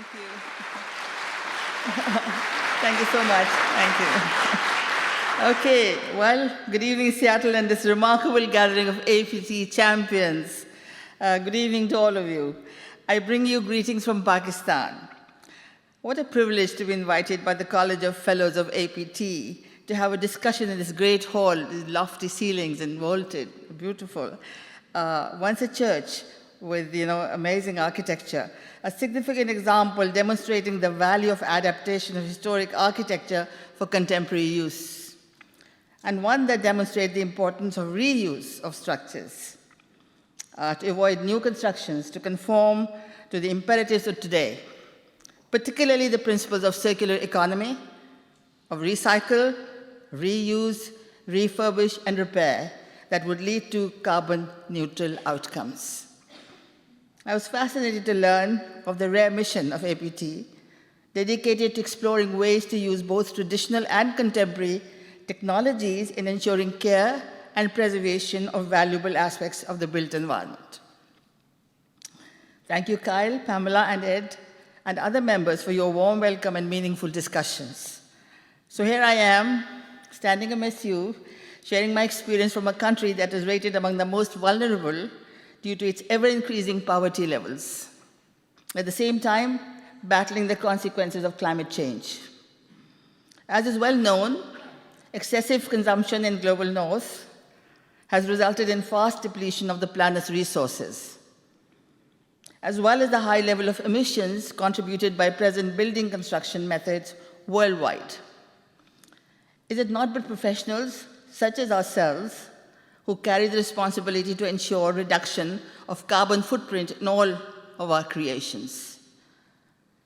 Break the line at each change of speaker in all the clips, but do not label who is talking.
Thank you. Thank you so much. Thank you. Okay, well, good evening, Seattle, and this remarkable gathering of APT champions. Good evening to all of you. I bring you greetings from Pakistan. What a privilege to be invited by the College of Fellows of APT to have a discussion in this great hall, these lofty ceilings and vaulted, beautiful. Once a church with amazing architecture, a significant example demonstrating the value of adaptation of historic architecture for contemporary use, and one that demonstrates the importance of reuse of structures to avoid new constructions to conform to the imperatives of today, particularly the principles of circular economy, of recycle, reuse, refurbish, and repair that would lead to carbon neutral outcomes. I was fascinated to learn of the rare mission of APT, dedicated to exploring ways to use both traditional and contemporary technologies in ensuring care and preservation of valuable aspects of the built environment. Thank you, Kyle, Pamela, and Ed, and other members for your warm welcome and meaningful discussions. So here I am, standing amidst you, sharing my experience from a country that is rated among the most vulnerable due to its ever-increasing poverty levels. At the same time, battling the consequences of climate change. As is well known, excessive consumption in global north has resulted in fast depletion of the planet's resources, as well as the high level of emissions contributed by present building construction methods worldwide. Is it not but professionals such as ourselves who carry the responsibility to ensure reduction of carbon footprint in all of our creations?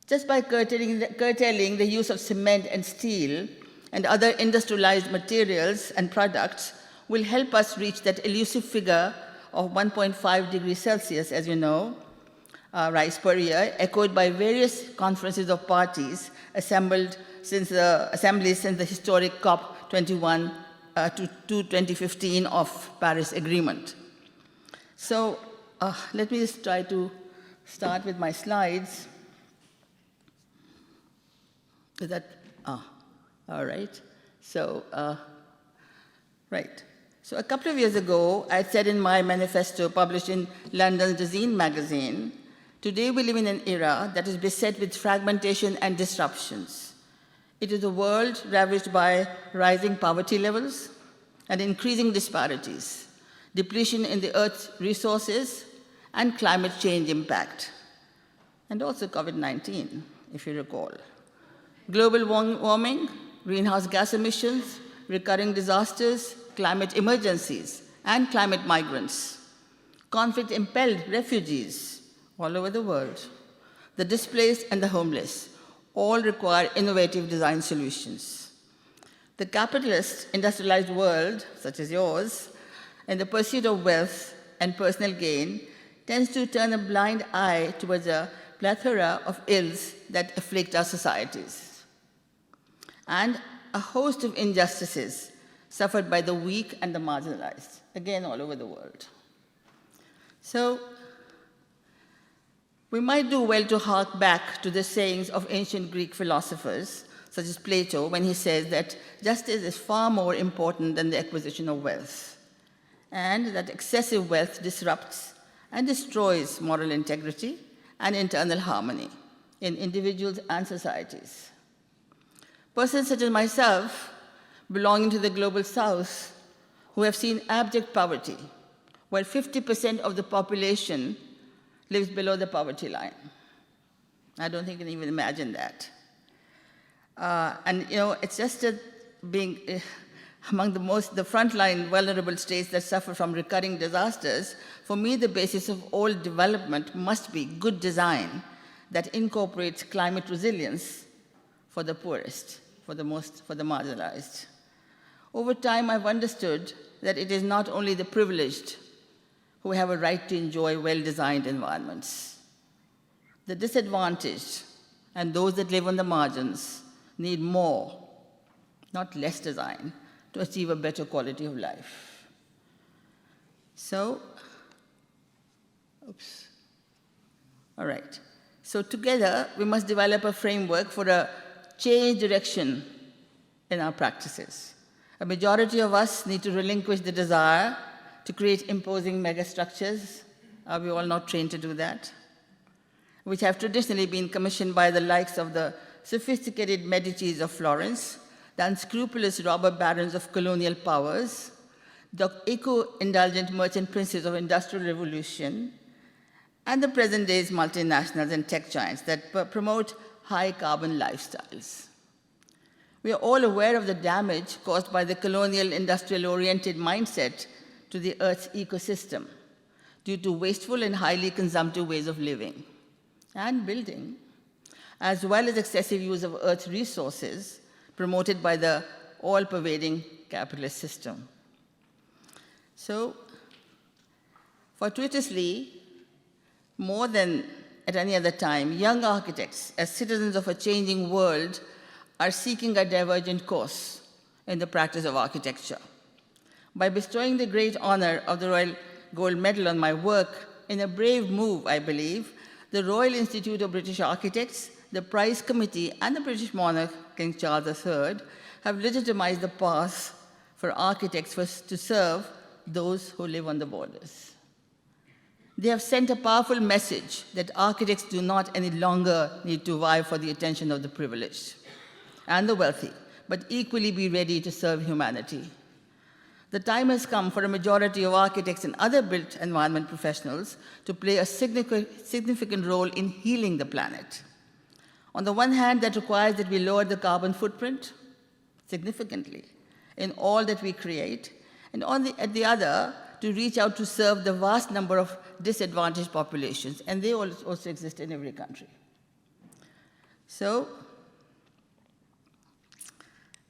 Just by curtailing the use of cement and steel and other industrialized materials and products will help us reach that elusive figure of 1.5 degrees Celsius, as you know, rise per year, echoed by various conferences of parties assembled since the historic COP21 to 2015 of Paris Agreement. So let me just try to start with my slides. Is that, all right. So, right. So a couple of years ago, I said in my manifesto published in London's Design magazine, today we live in an era that is beset with fragmentation and disruptions. It is a world ravaged by rising poverty levels and increasing disparities, depletion in the Earth's resources, and climate change impact, and also COVID-19, if you recall. Global warming, greenhouse gas emissions, recurring disasters, climate emergencies, and climate migrants, conflict-impelled refugees all over the world, the displaced and the homeless, all require innovative design solutions. The capitalist, industrialized world, such as yours, in the pursuit of wealth and personal gain, tends to turn a blind eye towards a plethora of ills that afflict our societies, and a host of injustices suffered by the weak and the marginalized, again, all over the world. So, we might do well to hark back to the sayings of ancient Greek philosophers, such as Plato, when he says that justice is far more important than the acquisition of wealth, and that excessive wealth disrupts and destroys moral integrity and internal harmony in individuals and societies. Persons such as myself, belonging to the global south, who have seen abject poverty, while 50% of the population lives below the poverty line. I don't think you can even imagine that. It's just that being among the frontline vulnerable states that suffer from recurring disasters, for me, the basis of all development must be good design that incorporates climate resilience for the poorest, for the marginalized. Over time, I've understood that it is not only the privileged who have a right to enjoy well-designed environments. The disadvantaged and those that live on the margins need more, not less design, to achieve a better quality of life. So, oops. All right. So together, we must develop a framework for a change direction in our practices. A majority of us need to relinquish the desire to create imposing megastructures. Are we all not trained to do that? Which have traditionally been commissioned by the likes of the sophisticated Medicis of Florence, the unscrupulous robber barons of colonial powers, the eco-indulgent merchant princes of industrial revolution, and the present day's multinationals and tech giants that promote high carbon lifestyles. We are all aware of the damage caused by the colonial industrial-oriented mindset to the Earth's ecosystem due to wasteful and highly consumptive ways of living and building, as well as excessive use of Earth's resources promoted by the all-pervading capitalist system. So, fortuitously, more than at any other time, young architects, as citizens of a changing world, are seeking a divergent course in the practice of architecture. By bestowing the great honor of the Royal Gold Medal on my work, in a brave move, I believe, the Royal Institute of British Architects, the Prize Committee, and the British monarch, King Charles III, have legitimized the path for architects to serve those who live on the borders. They have sent a powerful message that architects do not any longer need to vie for the attention of the privileged and the wealthy, but equally be ready to serve humanity. The time has come for a majority of architects and other built environment professionals to play a significant role in healing the planet. On the one hand, that requires that we lower the carbon footprint significantly in all that we create, and at the other, to reach out to serve the vast number of disadvantaged populations, and they also exist in every country. So,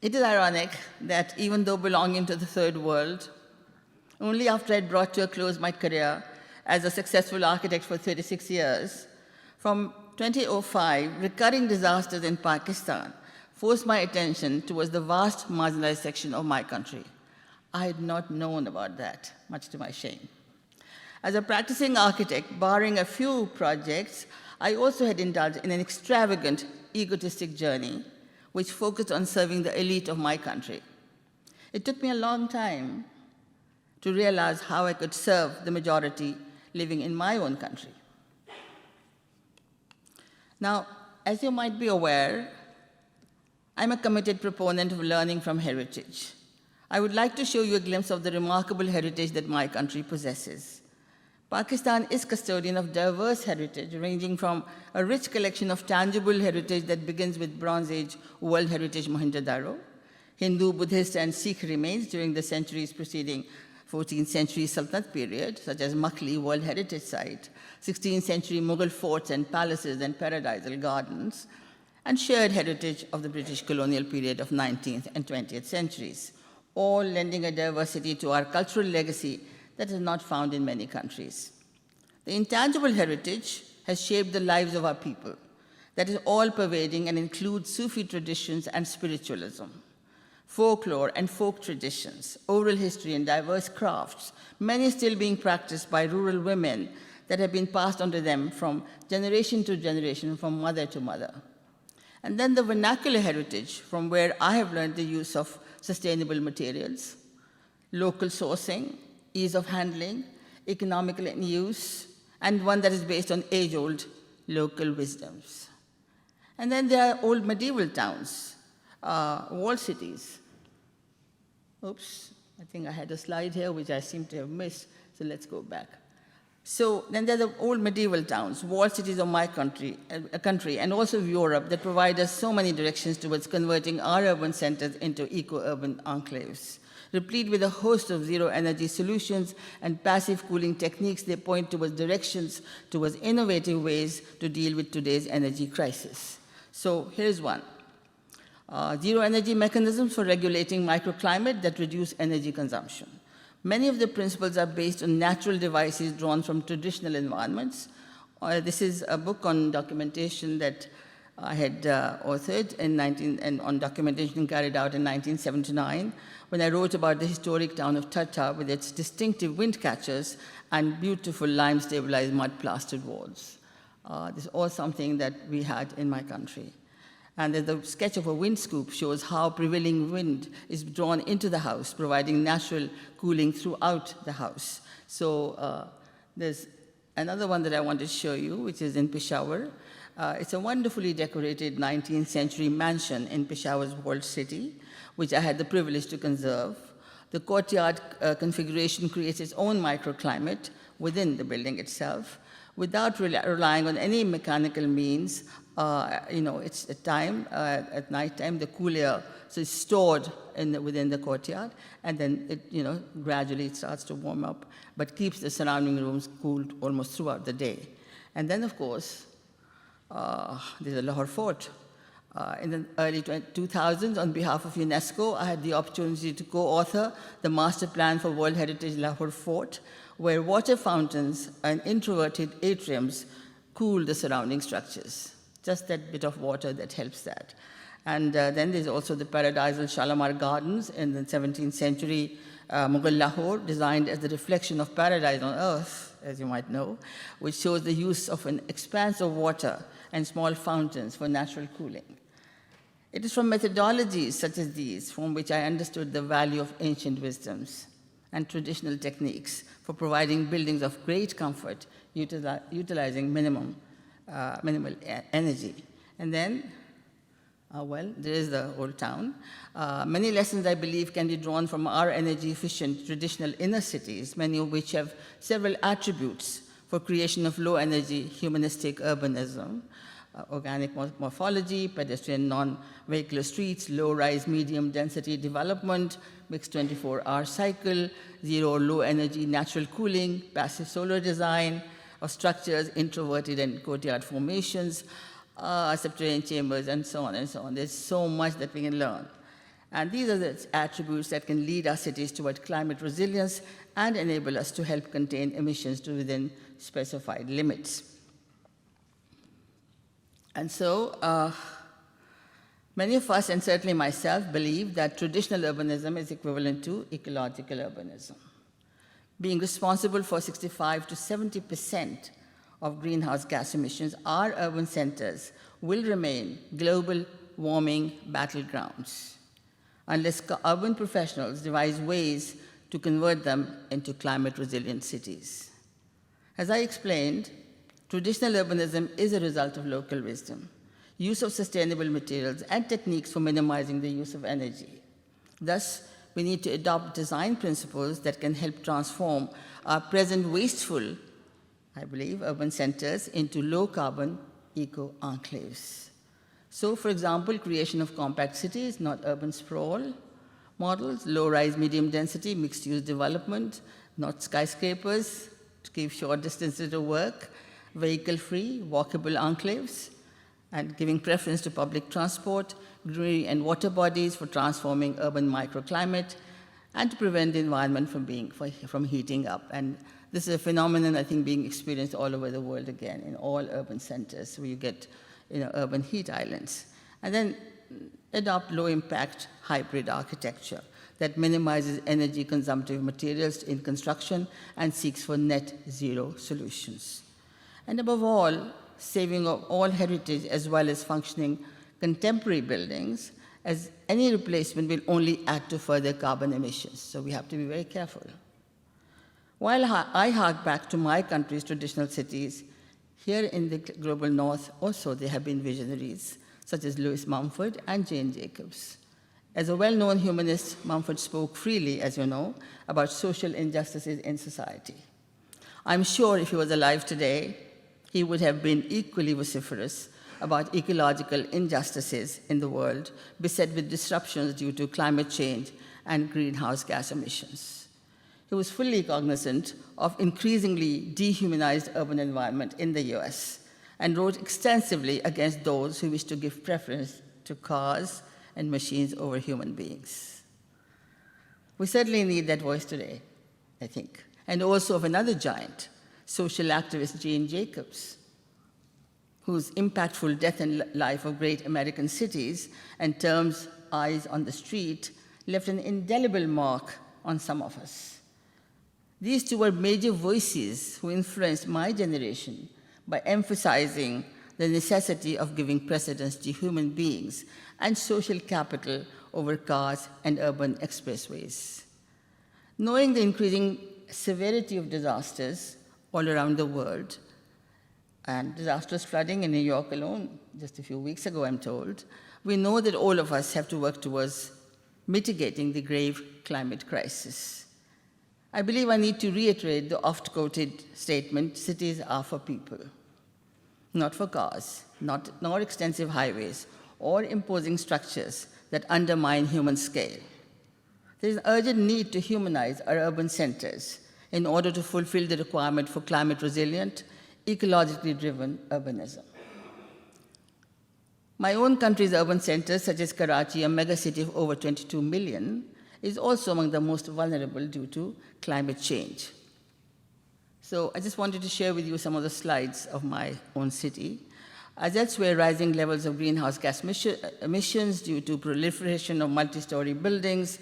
it is ironic that even though belonging to the third world, only after I had brought to a close my career as a successful architect for 36 years, from 2005, recurring disasters in Pakistan forced my attention towards the vast marginalized section of my country. I had not known about that, much to my shame. As a practicing architect, barring a few projects, I also had indulged in an extravagant, egotistic journey which focused on serving the elite of my country. It took me a long time to realize how I could serve the majority living in my own country. Now, as you might be aware, I'm a committed proponent of learning from heritage. I would like to show you a glimpse of the remarkable heritage that my country possesses. Pakistan is custodian of diverse heritage, ranging from a rich collection of tangible heritage that begins with Bronze Age World Heritage Mohenjo-daro, Hindu, Buddhist, and Sikh remains during the centuries preceding 14th century Sultanate period, such as Makhli World Heritage Site, 16th century Mughal forts and palaces and paradisal gardens, and shared heritage of the British colonial period of 19th and 20th centuries, all lending a diversity to our cultural legacy that is not found in many countries. The intangible heritage has shaped the lives of our people, that is all-pervading and includes Sufi traditions and spiritualism, folklore and folk traditions, oral history and diverse crafts, many still being practiced by rural women that have been passed on to them from generation to generation, from mother to mother. And then the vernacular heritage, from where I have learned the use of sustainable materials, local sourcing, ease of handling, economical in use, and one that is based on age-old local wisdoms. And then there are old medieval towns, walled cities. Oops, I think I had a slide here which I seem to have missed, so let's go back. So then there are the old medieval towns, walled cities of my country, and also of Europe, that provide us so many directions towards converting our urban centers into eco-urban enclaves. Replete with a host of zero-energy solutions and passive cooling techniques, they point towards directions, towards innovative ways to deal with today's energy crisis. So here's one. Zero-energy mechanisms for regulating microclimate that reduce energy consumption. Many of the principles are based on natural devices drawn from traditional environments. This is a book on documentation that I had authored on documentation carried out in 1979, when I wrote about the historic town of Thatta with its distinctive wind catchers and beautiful lime-stabilized mud-plastered walls. This is all something that we had in my country. And the sketch of a wind scoop shows how prevailing wind is drawn into the house, providing natural cooling throughout the house. So there's another one that I want to show you, which is in Peshawar. It's a wonderfully decorated 19th century mansion in Peshawar's walled city, which I had the privilege to conserve. The courtyard configuration creates its own microclimate within the building itself, without relying on any mechanical means. It's at night time, the cool air so it's stored within the courtyard, and then gradually it starts to warm up, but keeps the surrounding rooms cooled almost throughout the day. And then, of course, there's a Lahore Fort. In the early 2000s, on behalf of UNESCO, I had the opportunity to co-author the master plan for World Heritage Lahore Fort, where water fountains and introverted atriums cool the surrounding structures. Just that bit of water that helps that. And then there's also the paradisal Shalimar Gardens in the 17th century Mughal Lahore, designed as the reflection of paradise on earth, as you might know, which shows the use of an expanse of water and small fountains for natural cooling. It is from methodologies such as these from which I understood the value of ancient wisdoms and traditional techniques for providing buildings of great comfort, utilizing minimal energy. And then, there is the old town. Many lessons, I believe, can be drawn from our energy-efficient traditional inner cities, many of which have several attributes for creation of low-energy humanistic urbanism. Organic morphology, pedestrian non-vehicular streets, low-rise, medium-density development, mixed 24-hour cycle, zero or low-energy natural cooling, passive solar design of structures, introverted and courtyard formations, subterranean chambers, and so on and so on. There's so much that we can learn. And these are the attributes that can lead our cities toward climate resilience and enable us to help contain emissions to within specified limits. And so many of us, and certainly myself, believe that traditional urbanism is equivalent to ecological urbanism, being responsible for 65 to 70% of greenhouse gas emissions. Our urban centers will remain global warming battlegrounds unless urban professionals devise ways to convert them into climate-resilient cities. As I explained, traditional urbanism is a result of local wisdom, use of sustainable materials, and techniques for minimizing the use of energy. Thus, we need to adopt design principles that can help transform our present wasteful, I believe, urban centers into low-carbon eco-enclaves. So, for example, creation of compact cities, not urban sprawl models, low-rise, medium-density, mixed-use development, not skyscrapers to keep short distances to work, vehicle-free, walkable enclaves, and giving preference to public transport, greenery and water bodies for transforming urban microclimate, and to prevent the environment from heating up. And this is a phenomenon, I think, being experienced all over the world again, in all urban centers, where you get urban heat islands. And then adopt low-impact hybrid architecture that minimizes energy-consumptive materials in construction and seeks for net zero solutions. And above all, saving of all heritage as well as functioning contemporary buildings, as any replacement will only add to further carbon emissions. So we have to be very careful. While I hark back to my country's traditional cities, here in the global north also there have been visionaries, such as Louis Mumford and Jane Jacobs. As a well-known humanist, Mumford spoke freely, as you know, about social injustices in society. I'm sure if he was alive today, he would have been equally vociferous about ecological injustices in the world, beset with disruptions due to climate change and greenhouse gas emissions. He was fully cognizant of increasingly dehumanized urban environment in the US and wrote extensively against those who wish to give preference to cars and machines over human beings. We certainly need that voice today, I think, and also of another giant, social activist Jane Jacobs, whose impactful Death and Life of Great American Cities and terms Eyes on the Street left an indelible mark on some of us. These two were major voices who influenced my generation by emphasizing the necessity of giving precedence to human beings and social capital over cars and urban expressways. Knowing the increasing severity of disasters all around the world, and disastrous flooding in New York alone just a few weeks ago, I'm told, we know that all of us have to work towards mitigating the grave climate crisis. I believe I need to reiterate the oft-quoted statement, cities are for people, not for cars, nor extensive highways, or imposing structures that undermine human scale. There is an urgent need to humanize our urban centers in order to fulfill the requirement for climate-resilient, ecologically driven urbanism. My own country's urban centers, such as Karachi, a megacity of over 22 million, is also among the most vulnerable due to climate change. So I just wanted to share with you some of the slides of my own city. As elsewhere, rising levels of greenhouse gas emissions due to proliferation of multi-story buildings,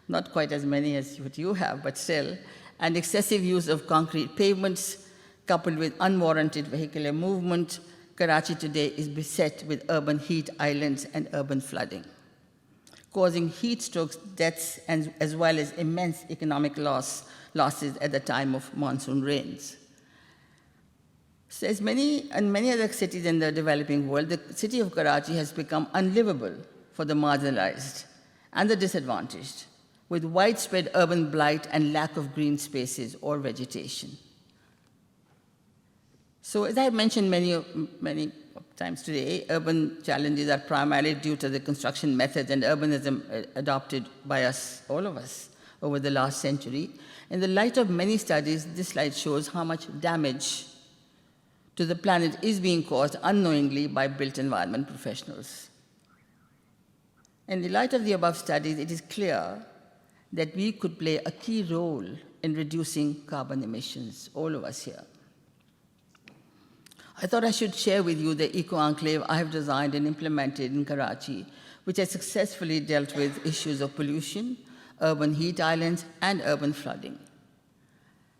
not quite as many as what you have, but still, and excessive use of concrete pavements, coupled with unwarranted vehicular movement, Karachi today is beset with urban heat islands and urban flooding, causing heat strokes, deaths, and as well as immense economic losses at the time of monsoon rains. So as many other cities in the developing world, the city of Karachi has become unlivable for the marginalized and the disadvantaged, with widespread urban blight and lack of green spaces or vegetation. So as I have mentioned many times today, urban challenges are primarily due to the construction methods and urbanism adopted by us, all of us, over the last century. In the light of many studies, this slide shows how much damage to the planet is being caused unknowingly by built environment professionals. In the light of the above studies, it is clear that we could play a key role in reducing carbon emissions, all of us here. I thought I should share with you the eco-enclave I have designed and implemented in Karachi, which has successfully dealt with issues of pollution, urban heat islands, and urban flooding.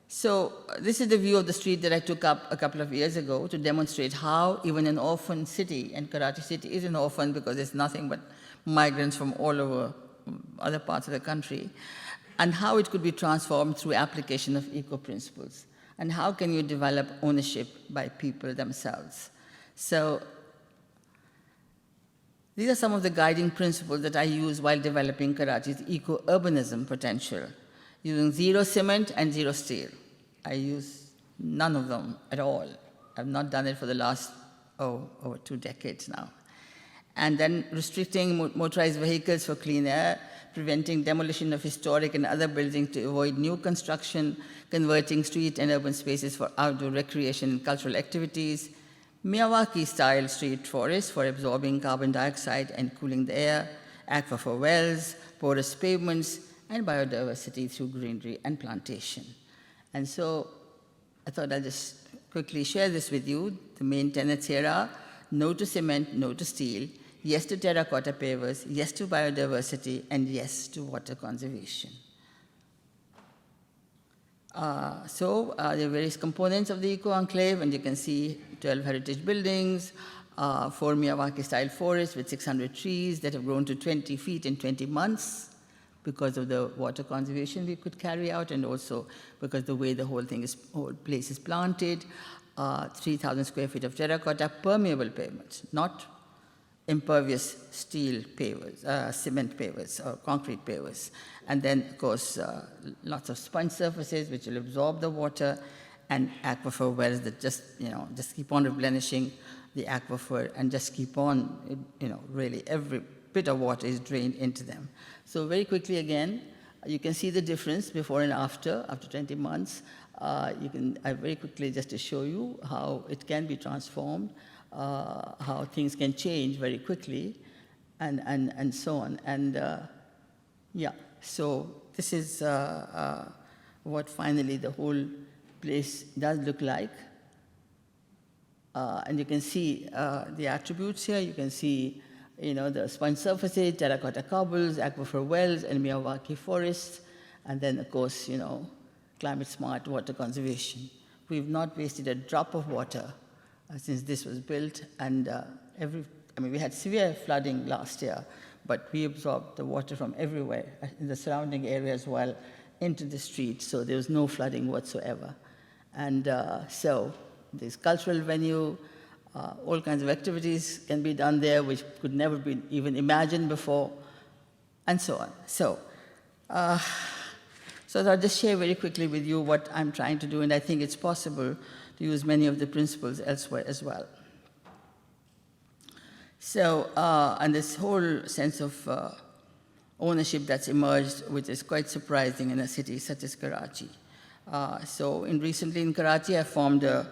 So this is the view of the street that I took up a couple of years ago to demonstrate how even an orphan city, and Karachi city is an orphan because it's nothing but migrants from all over other parts of the country, and how it could be transformed through application of eco-principles. And how can you develop ownership by people themselves? So these are some of the guiding principles that I use while developing Karachi's eco-urbanism potential, using zero cement and zero steel. I use none of them at all. I've not done it for the last, over 2 decades now. And then restricting motorized vehicles for clean air, preventing demolition of historic and other buildings to avoid new construction, converting street and urban spaces for outdoor recreation and cultural activities, Miyawaki-style street forests for absorbing carbon dioxide and cooling the air, aquifer wells, porous pavements, and biodiversity through greenery and plantation. And so I thought I'll just quickly share this with you. The main tenets here are no to cement, no to steel, yes to terracotta pavers, yes to biodiversity, and yes to water conservation. There are various components of the eco-enclave, and you can see 12 heritage buildings, 4 Miyawaki-style forests with 600 trees that have grown to 20 feet in 20 months because of the water conservation we could carry out, and also because the way the whole place is planted, 3,000 square feet of terracotta permeable pavements, not impervious steel pavers, cement pavers, or concrete pavers. And then, of course, lots of sponge surfaces which will absorb the water, and aquifer wells that just keep on replenishing the aquifer and just keep on, really every bit of water is drained into them. So very quickly again, you can see the difference before and after 20 months. Very quickly, just to show you how it can be transformed, how things can change very quickly, and so on. And so this is what finally the whole place does look like. And you can see the attributes here. You can see the sponge surfaces, terracotta cobbles, aquifer wells, and Miyawaki forests, and then, of course, climate-smart water conservation. We've not wasted a drop of water since this was built, and we had severe flooding last year, but we absorbed the water from everywhere in the surrounding area as well into the streets, so there was no flooding whatsoever. And so this cultural venue, all kinds of activities can be done there which could never be even imagined before, and so on. So I'll just share very quickly with you what I'm trying to do, and I think it's possible to use many of the principles elsewhere as well. So, and this whole sense of ownership that's emerged, which is quite surprising in a city such as Karachi. Recently in Karachi, I formed a,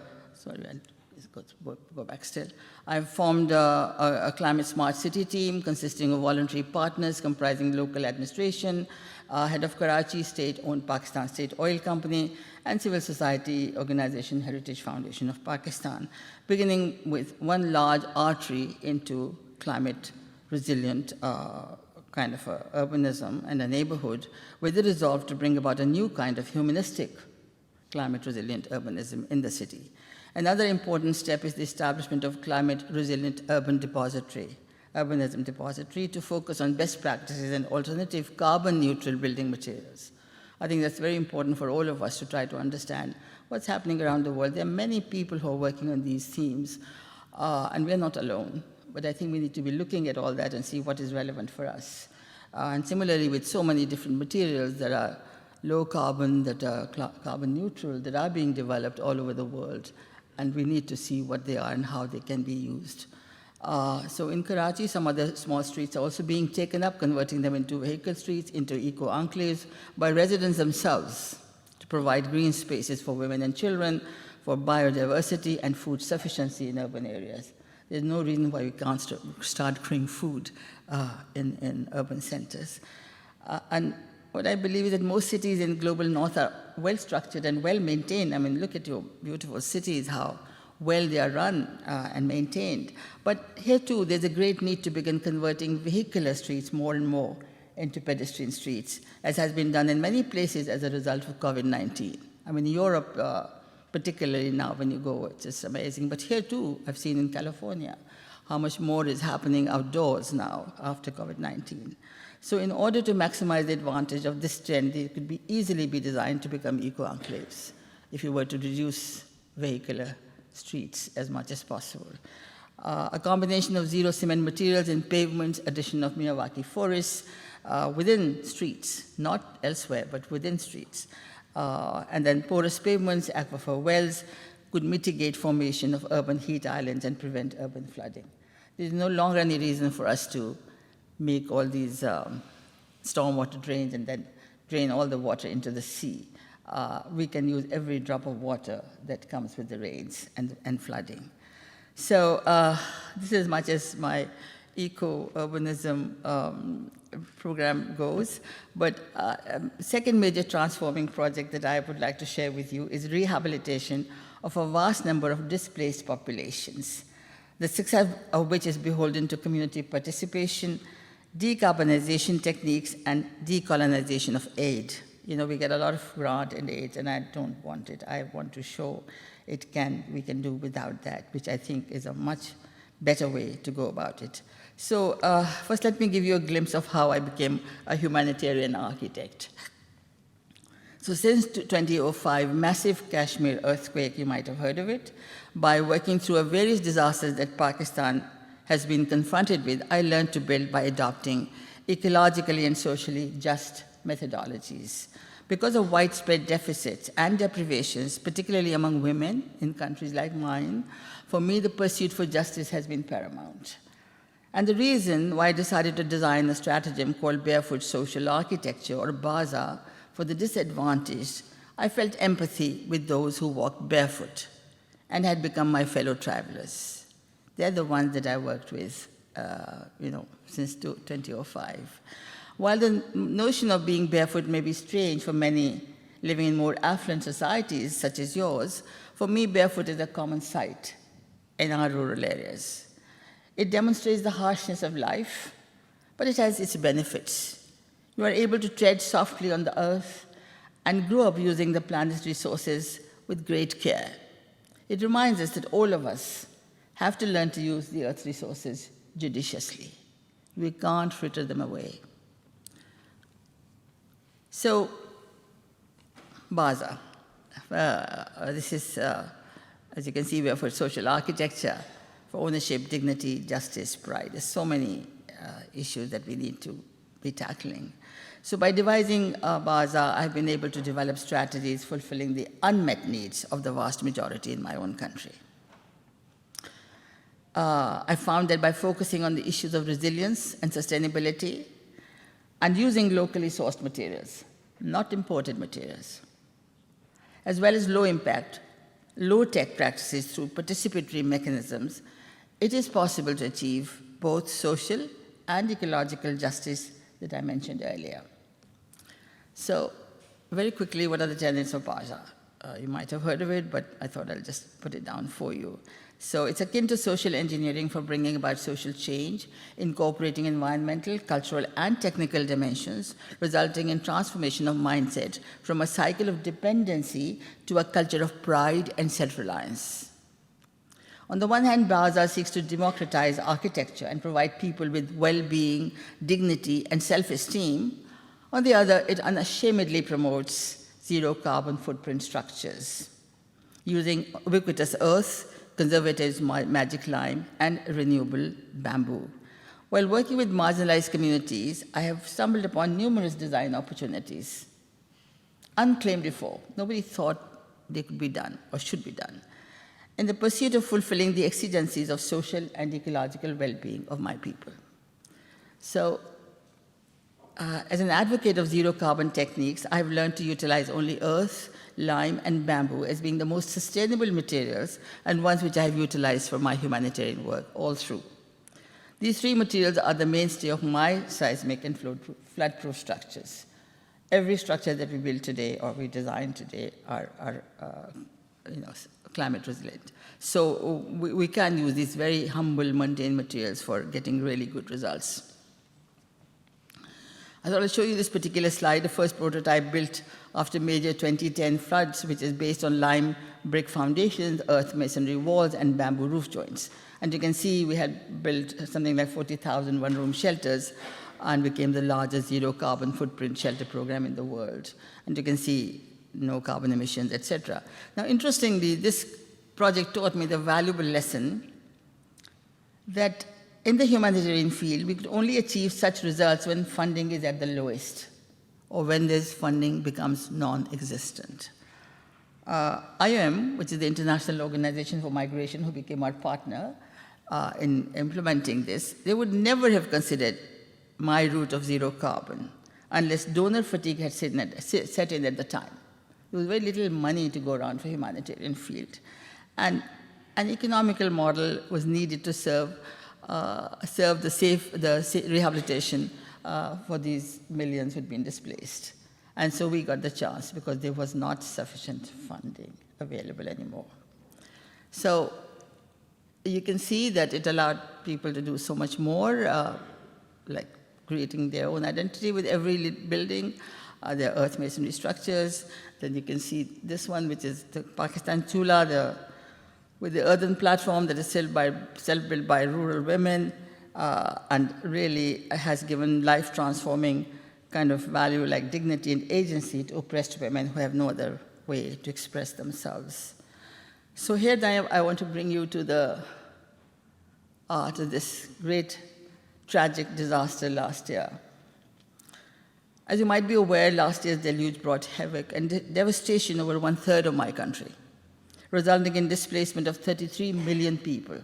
go back still. I've formed a climate smart city team consisting of voluntary partners comprising local administration, head of Karachi, state-owned Pakistan State Oil Company, and civil society organization Heritage Foundation of Pakistan, beginning with one large artery into climate resilient kind of urbanism and a neighborhood with the resolve to bring about a new kind of humanistic climate resilient urbanism in the city. Another important step is the establishment of climate resilient urbanism depository to focus on best practices and alternative carbon neutral building materials. I think that's very important for all of us to try to understand what's happening around the world. There are many people who are working on these themes, and we're not alone. But I think we need to be looking at all that and see what is relevant for us. And similarly, with so many different materials that are low carbon, that are carbon neutral, that are being developed all over the world, and we need to see what they are and how they can be used. So in Karachi, some other small streets are also being taken up, converting them into vehicle streets, into eco-enclaves by residents themselves to provide green spaces for women and children, for biodiversity and food sufficiency in urban areas. There's no reason why we can't start growing food in urban centers. And what I believe is that most cities in global north are well-structured and well-maintained. I mean, look at your beautiful cities, how well they are run and maintained. But here too, there's a great need to begin converting vehicular streets more and more into pedestrian streets, as has been done in many places as a result of COVID-19. I mean, Europe, particularly now when you go, it's just amazing. But here too, I've seen in California how much more is happening outdoors now after COVID-19. So in order to maximize the advantage of this trend, they could easily be designed to become eco-enclaves if you were to reduce vehicular streets as much as possible. A combination of zero cement materials in pavements, addition of Miyawaki forests within streets, not elsewhere, but within streets, and then porous pavements, aquifer wells could mitigate formation of urban heat islands and prevent urban flooding. There's no longer any reason for us to make all these stormwater drains and then drain all the water into the sea. We can use every drop of water that comes with the rains and flooding. So this is as much as my eco-urbanism program goes. But second major transforming project that I would like to share with you is rehabilitation of a vast number of displaced populations, the success of which is beholden to community participation, decarbonization techniques, and decolonization of aid. You know, we get a lot of grant and aid, and I don't want it. I want to show we can do without that, which I think is a much better way to go about it. So first, let me give you a glimpse of how I became a humanitarian architect. So since 2005, massive Kashmir earthquake, you might have heard of it, by working through various disasters that Pakistan has been confronted with, I learned to build by adopting ecologically and socially just methodologies. Because of widespread deficits and deprivations, particularly among women in countries like mine, for me, the pursuit for justice has been paramount. And the reason why I decided to design a stratagem called Barefoot Social Architecture, or BASA, for the disadvantaged, I felt empathy with those who walked barefoot and had become my fellow travelers. They're the ones that I worked with, since 2005. While the notion of being barefoot may be strange for many living in more affluent societies, such as yours, for me, barefoot is a common sight in our rural areas. It demonstrates the harshness of life, but it has its benefits. You are able to tread softly on the earth and grow up using the planet's resources with great care. It reminds us that all of us have to learn to use the Earth's resources judiciously. We can't fritter them away. So, Baza. This is, as you can see, we are for social architecture, for ownership, dignity, justice, pride. There's so many issues that we need to be tackling. So by devising Baza, I've been able to develop strategies fulfilling the unmet needs of the vast majority in my own country. I found that by focusing on the issues of resilience and sustainability and using locally sourced materials, not imported materials, as well as low impact, low tech practices through participatory mechanisms, it is possible to achieve both social and ecological justice that I mentioned earlier. So very quickly, what are the tenets of Baza? You might have heard of it, but I thought I'll just put it down for you. So it's akin to social engineering for bringing about social change, incorporating environmental, cultural, and technical dimensions, resulting in transformation of mindset from a cycle of dependency to a culture of pride and self-reliance. On the one hand, Baza seeks to democratize architecture and provide people with well-being, dignity, and self-esteem. On the other, it unashamedly promotes zero-carbon footprint structures, using ubiquitous earth, conservative magic lime, and renewable bamboo. While working with marginalized communities, I have stumbled upon numerous design opportunities, unclaimed before. Nobody thought they could be done or should be done, in the pursuit of fulfilling the exigencies of social and ecological well-being of my people. So, as an advocate of zero-carbon techniques, I've learned to utilize only earth, lime, and bamboo as being the most sustainable materials and ones which I have utilized for my humanitarian work all through. These three materials are the mainstay of my seismic and flood-proof structures. Every structure that we build today or we design today are climate resilient. So we can use these very humble, mundane materials for getting really good results. I thought I'll show you this particular slide, the first prototype built after major 2010 floods, which is based on lime brick foundations, earth masonry walls, and bamboo roof joints. And you can see we had built something like 40,000 one-room shelters and became the largest zero-carbon footprint shelter program in the world. And you can see no carbon emissions, etc. Now, interestingly, this project taught me the valuable lesson that in the humanitarian field, we could only achieve such results when funding is at the lowest, or when this funding becomes non-existent. IOM, which is the International Organization for Migration, who became our partner in implementing this, they would never have considered my route of zero carbon unless donor fatigue had set in at the time. There was very little money to go around for humanitarian field. And an economical model was needed to serve the rehabilitation for these millions who had been displaced. And so we got the chance because there was not sufficient funding available anymore. So you can see that it allowed people to do so much more, like creating their own identity with every building, their earth masonry structures. Then you can see this one, which is the Pakistan Chula, with the earthen platform that is self-built by rural women, and really has given life-transforming kind of value like dignity and agency to oppressed women who have no other way to express themselves. So here I want to bring you to this great tragic disaster last year. As you might be aware, last year's deluge brought havoc and devastation over 1/3 of my country, resulting in displacement of 33 million people,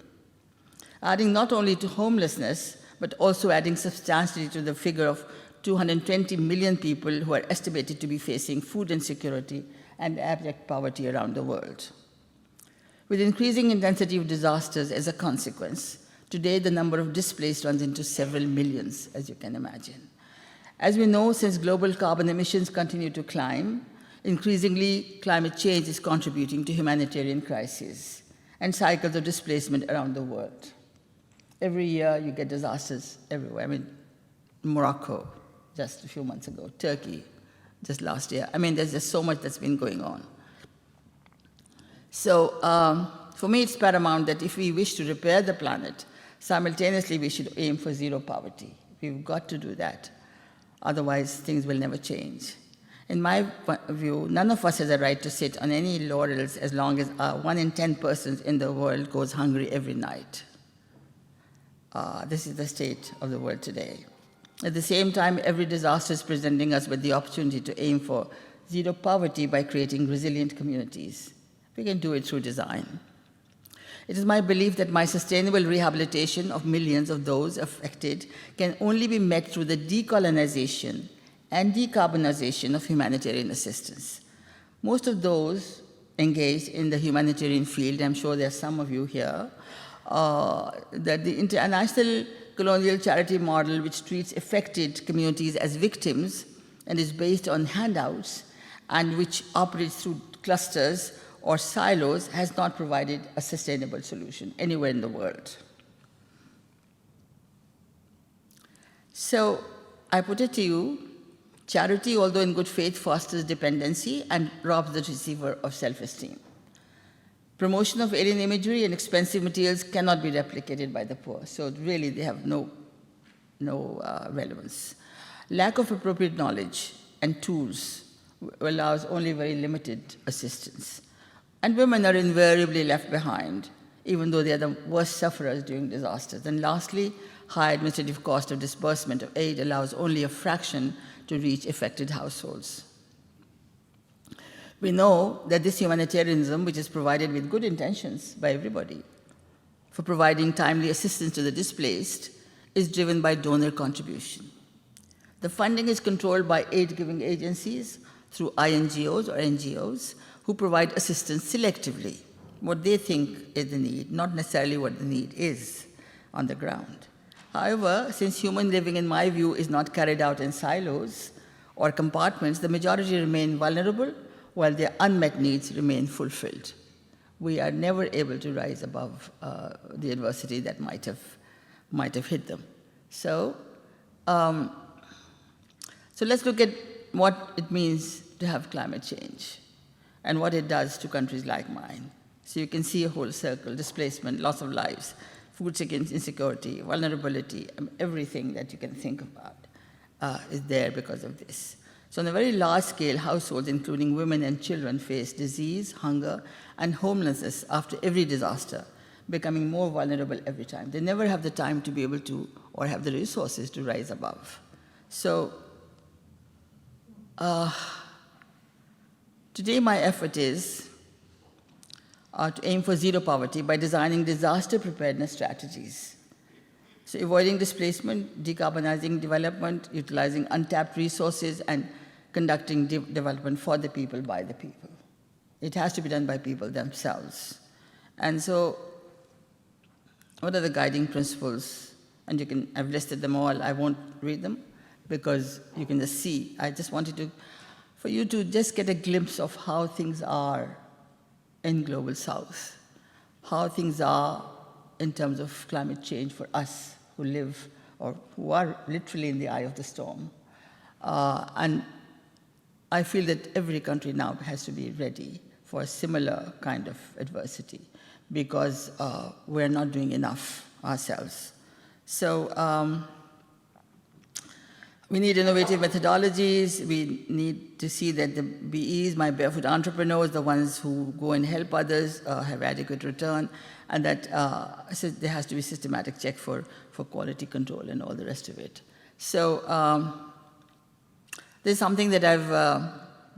adding not only to homelessness, but also adding substantially to the figure of 220 million people who are estimated to be facing food insecurity and abject poverty around the world. With increasing intensity of disasters as a consequence, today the number of displaced runs into several millions, as you can imagine. As we know, since global carbon emissions continue to climb, increasingly climate change is contributing to humanitarian crises and cycles of displacement around the world. Every year you get disasters everywhere. I mean, Morocco, just a few months ago, Turkey, just last year. I mean, there's just so much that's been going on. So For me, it's paramount that if we wish to repair the planet, simultaneously we should aim for zero poverty. We've got to do that. Otherwise, things will never change. In my view, none of us has a right to sit on any laurels as long as 1 in 10 persons in the world goes hungry every night. This is the state of the world today. At the same time, every disaster is presenting us with the opportunity to aim for zero poverty by creating resilient communities. We can do it through design. It is my belief that my sustainable rehabilitation of millions of those affected can only be met through the decolonization and decarbonization of humanitarian assistance. Most of those engaged in the humanitarian field, I'm sure there are some of you here, that the international colonial charity model, which treats affected communities as victims and is based on handouts and which operates through clusters or silos, has not provided a sustainable solution anywhere in the world. So I put it to you, charity, although in good faith, fosters dependency and robs the receiver of self-esteem. Promotion of alien imagery and expensive materials cannot be replicated by the poor, so really they have no relevance. Lack of appropriate knowledge and tools allows only very limited assistance. And women are invariably left behind, even though they are the worst sufferers during disasters. And lastly, high administrative cost of disbursement of aid allows only a fraction to reach affected households. We know that this humanitarianism, which is provided with good intentions by everybody for providing timely assistance to the displaced, is driven by donor contribution. The funding is controlled by aid-giving agencies through INGOs or NGOs who provide assistance selectively, what they think is the need, not necessarily what the need is on the ground. However, since human living, in my view, is not carried out in silos or compartments, the majority remain vulnerable while their unmet needs remain fulfilled. We are never able to rise above the adversity that might have hit them. So let's look at what it means to have climate change and what it does to countries like mine. So you can see a whole circle: displacement, loss of lives, food insecurity, vulnerability, everything that you can think about is there because of this. So on a very large scale, households, including women and children, face disease, hunger, and homelessness after every disaster, becoming more vulnerable every time. They never have the time to be able to, or have the resources to rise above. So today my effort is to aim for zero poverty by designing disaster preparedness strategies. So avoiding displacement, decarbonizing development, utilizing untapped resources, and conducting development for the people, by the people. It has to be done by people themselves. And so what are the guiding principles? And I've listed them all. I won't read them because you can just see. I just wanted for you to just get a glimpse of how things are in Global South, how things are in terms of climate change for us who live or who are literally in the eye of the storm. And I feel that every country now has to be ready for a similar kind of adversity because we're not doing enough ourselves. So we need innovative methodologies. We need to see that the BEs, my barefoot entrepreneurs, the ones who go and help others, have adequate return, and that so there has to be systematic check for quality control and all the rest of it. So there's something that I've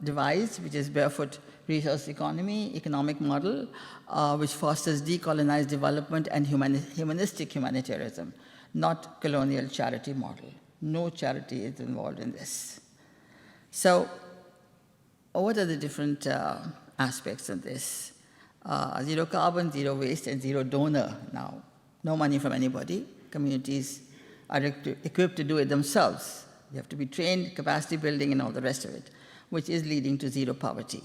devised, which is Barefoot Resource Economy, economic model, which fosters decolonized development and humanistic humanitarianism, not colonial charity model. No charity is involved in this. So what are the different aspects of this? Zero carbon, zero waste, and zero donor now. No money from anybody. Communities are equipped to do it themselves. They have to be trained, capacity building, and all the rest of it, which is leading to zero poverty.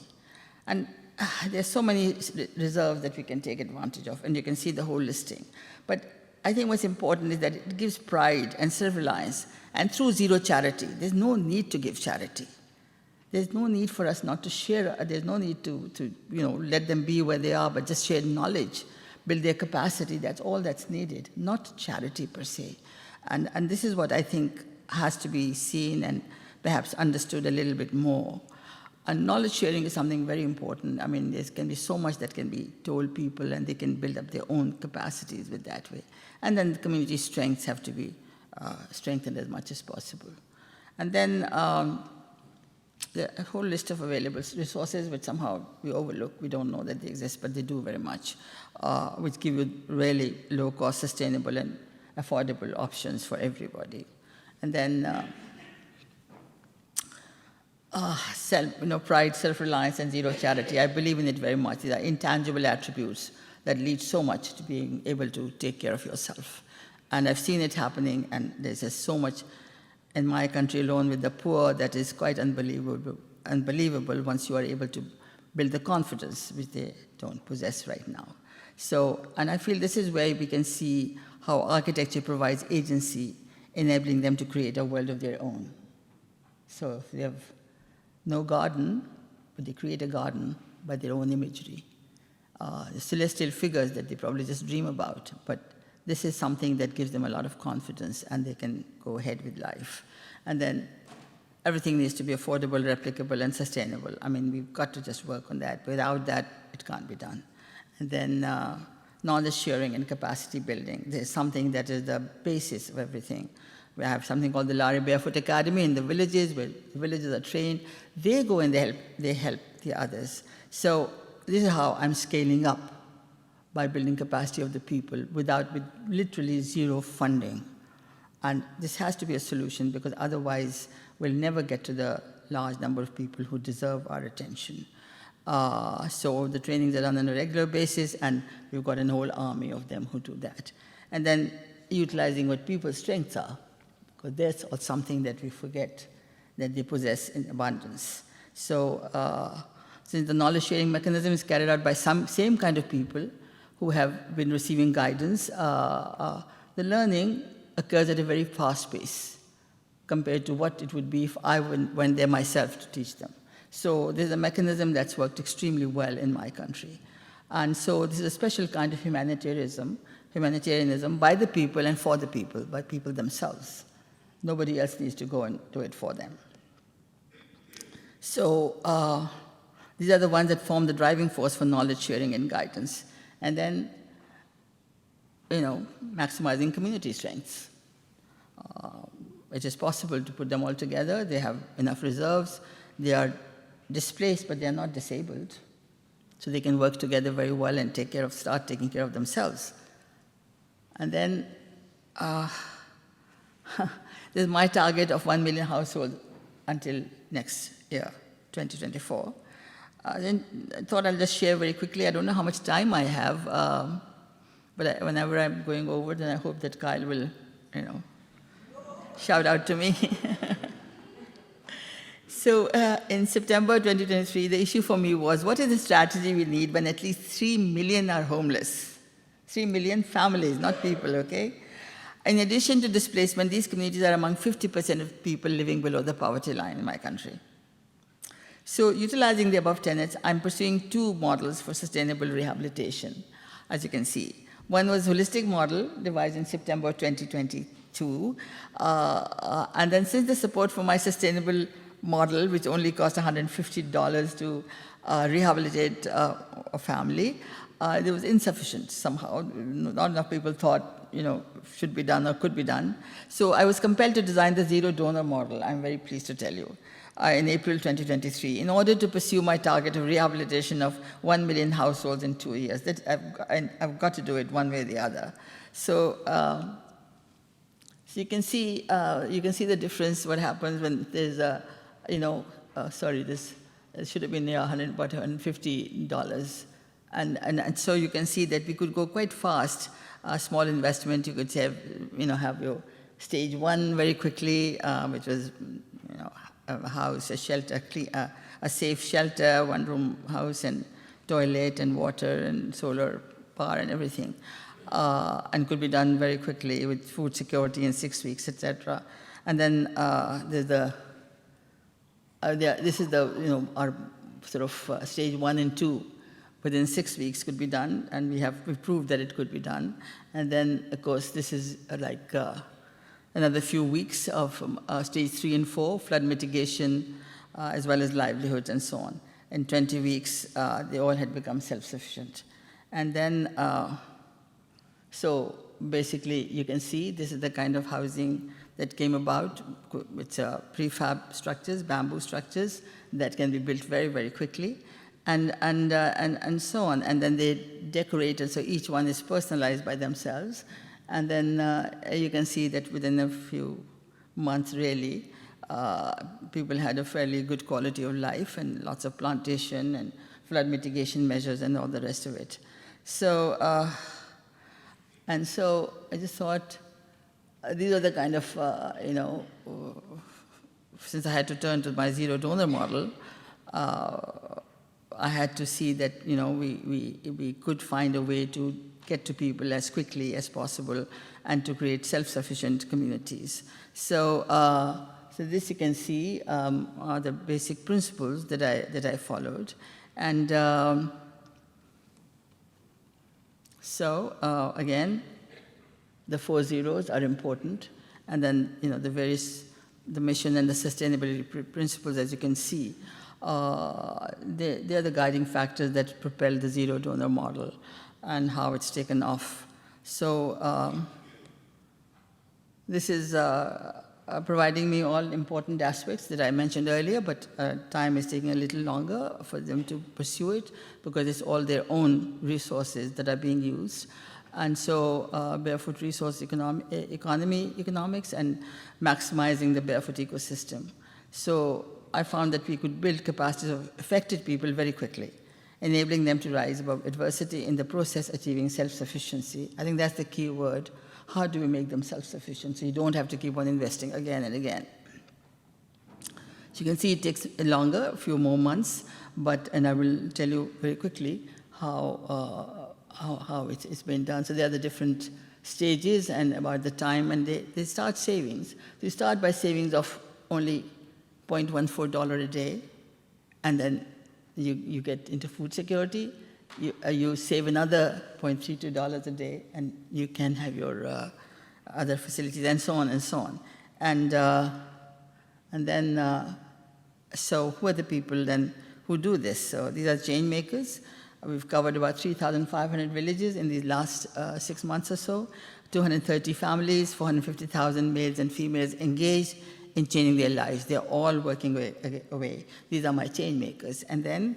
And there's so many reserves that we can take advantage of, and you can see the whole listing. But I think what's important is that it gives pride and self-reliance, and through zero charity, there's no need to give charity. There's no need for us not to share. There's no need to let them be where they are, but just share knowledge build their capacity. That's all that's needed, not charity per se. And this is what I think has to be seen and perhaps understood a little bit more. And knowledge sharing is something very important. I mean, there can be so much that can be told people, and they can build up their own capacities with that way. And then the community strengths have to be strengthened as much as possible. And then there are a whole list of available resources which somehow we overlook. We don't know that they exist, but they do very much, which give you really low-cost, sustainable, and affordable options for everybody. And then pride, self-reliance, and zero charity. I believe in it very much. These are intangible attributes that lead so much to being able to take care of yourself. And I've seen it happening, and there's just so much in my country alone with the poor that is quite unbelievable once you are able to build the confidence which they don't possess right now. So, and I feel this is where we can see how architecture provides agency, enabling them to create a world of their own. So if they have no garden, but they create a garden by their own imagery. The celestial figures that they probably just dream about, but this is something that gives them a lot of confidence, and they can go ahead with life. And then everything needs to be affordable, replicable, and sustainable. I mean, we've got to just work on that. Without that, it can't be done. And then knowledge sharing and capacity building. There's something that is the basis of everything. We have something called the Lari Barefoot Academy in the villages, where the villagers are trained. They go and they help the others. So this is how I'm scaling up, by building capacity of the people with literally zero funding. And this has to be a solution, because otherwise we'll never get to the large number of people who deserve our attention. So the trainings are done on a regular basis, and we've got an whole army of them who do that. And then utilizing what people's strengths are, because that's all something that we forget that they possess in abundance. So since the knowledge sharing mechanism is carried out by same kind of people who have been receiving guidance, the learning occurs at a very fast pace compared to what it would be if I went there myself to teach them. So there's a mechanism that's worked extremely well in my country. And so this is a special kind of humanitarianism by the people and for the people, by people themselves. Nobody else needs to go and do it for them. So these are the ones that form the driving force for knowledge sharing and guidance. And then, maximizing community strengths. It is possible to put them all together. They have enough reserves. They are displaced, but they are not disabled. So they can work together very well and start taking care of themselves. And then there's my target of 1 million households until next year, 2024. Then I thought I'll just share very quickly. I don't know how much time I have, but whenever I'm going over, then I hope that Kyle will, shout out to me. So in September 2023, the issue for me was, what is the strategy we need when at least 3 million are homeless? 3 million families, not people, okay? In addition to displacement, these communities are among 50% of people living below the poverty line in my country. So utilizing the above tenets, I'm pursuing 2 models for sustainable rehabilitation, as you can see. One was holistic model, devised in September 2022. And then since the support for my sustainable model, which only cost $150 to rehabilitate a family, there was insufficient somehow. Not enough people thought, should be done or could be done. So I was compelled to design the zero donor model, I'm very pleased to tell you, in April 2023, in order to pursue my target of rehabilitation of 1 million households in 2 years. I've got to do it one way or the other. So, so you can see the difference, what happens when there's a, this should have been about $150. And so you can see that we could go quite fast. A small investment, you could have, have your stage 1 very quickly, which was, a house, a shelter, a safe shelter, 1-room house, and toilet, and water, and solar power, and everything, and could be done very quickly with food security in 6 weeks, etc. And then there's this is the our sort of stage 1 and 2. within 6 weeks could be done, and we proved that it could be done. And then, of course, this is like another few weeks of stage 3 and 4, flood mitigation, as well as livelihoods and so on. In 20 weeks, they all had become self-sufficient. And then, so basically, you can see this is the kind of housing that came about. It's prefab structures, bamboo structures that can be built very, very quickly, and so on. And then they decorated, so each one is personalized by themselves. And then you can see that within a few months, really, people had a fairly good quality of life and lots of plantation and flood mitigation measures and all the rest of it. So, and so I just thought, these are the kind of, since I had to turn to my zero donor model, I had to see that, we could find a way to get to people as quickly as possible and to create self-sufficient communities. So, so this you can see are the basic principles that I followed. And so, again, the 4 zeros are important, and then the mission and the sustainability principles, as you can see, they're the guiding factors that propel the zero donor model and how it's taken off. So this is providing me all important aspects that I mentioned earlier, but time is taking a little longer for them to pursue it because it's all their own resources that are being used. And so barefoot resource economics and maximizing the barefoot ecosystem. So I found that we could build capacities of affected people very quickly, enabling them to rise above adversity, in the process achieving self-sufficiency. I think that's the key word. How do we make them self-sufficient so you don't have to keep on investing again and again? So you can see it takes longer, a few more months, and I will tell you very quickly how it's been done. So there are the different stages and about the time, and they start savings. They start by savings of only $0.14 a day, and then you get into food security. You save another $0.32 a day, and you can have your other facilities, and so on and so on. And then, so who are the people then who do this? So these are change makers. We've covered about 3,500 villages in these last 6 months or so, 230 families, 450,000 males and females engaged in changing their lives. They're all working away. These are my change makers. And then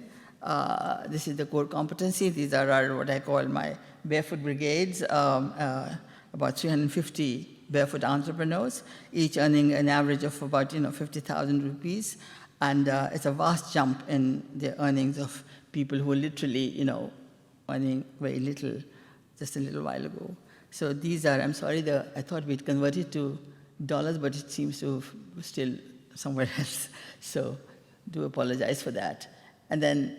this is the core competency. These are what I call my barefoot brigades, about 350 barefoot entrepreneurs, each earning an average of about 50,000 rupees. And it's a vast jump in the earnings of people who are literally, earning very little just a little while ago. So these are, I'm sorry, I thought we'd convert it to dollars, but it seems to still somewhere else. So do apologize for that. And then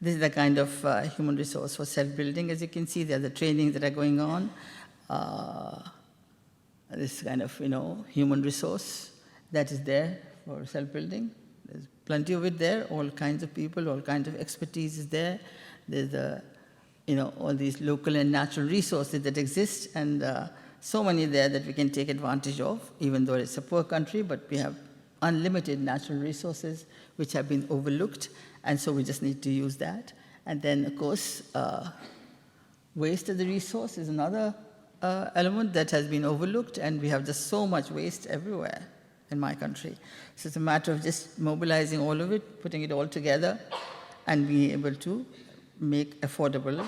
this is the kind of human resource for self-building. As you can see, there are the trainings that are going on. This kind of, human resource that is there for self-building. There's plenty of it there, all kinds of people, all kinds of expertise is there. There's, all these local and natural resources that exist, and so many there that we can take advantage of, even though it's a poor country, but we have unlimited natural resources which have been overlooked, and so we just need to use that. And then, of course, waste as a resource is another element that has been overlooked, and we have just so much waste everywhere in my country. So it's a matter of just mobilizing all of it, putting it all together, and being able to make affordable